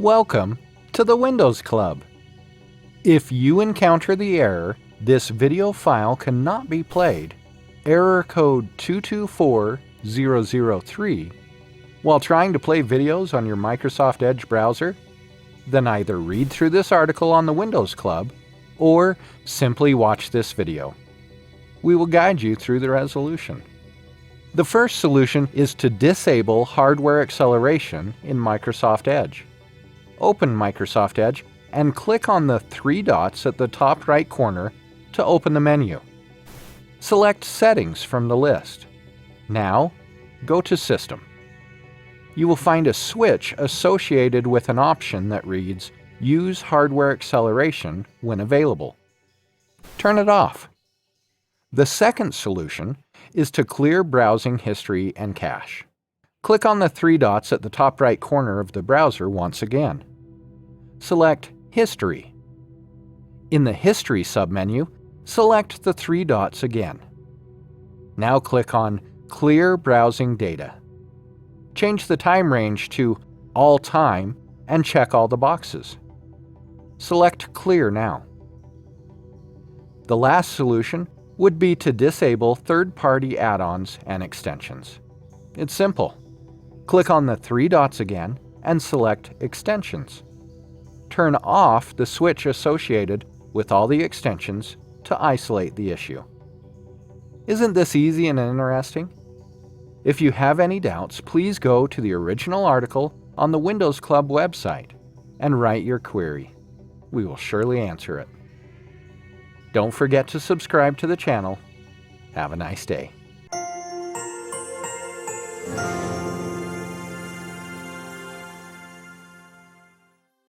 Welcome to the Windows Club. If you encounter the error, "This video file cannot be played," error code 224003, while trying to play videos on your Microsoft Edge browser, then either read through this article on the Windows Club or simply watch this video. We will guide you through the resolution. The first solution is to disable hardware acceleration in Microsoft Edge. Open Microsoft Edge and click on the three dots at the top right corner to open the menu. Select Settings from the list. Now, go to System. You will find a switch associated with an option that reads Use Hardware Acceleration when available. Turn it off. The second solution is to clear browsing history and cache. Click on the three dots at the top right corner of the browser once again. Select History. In the History submenu, select the three dots again. Now click on Clear Browsing Data. Change the time range to All Time and check all the boxes. Select Clear now. The last solution would be to disable third-party add-ons and extensions. It's simple. Click on the three dots again and select Extensions. Turn off the switch associated with all the extensions to isolate the issue. Isn't this easy and interesting? If you have any doubts, please go to the original article on the Windows Club website and write your query. We will surely answer it. Don't forget to subscribe to the channel. Have a nice day.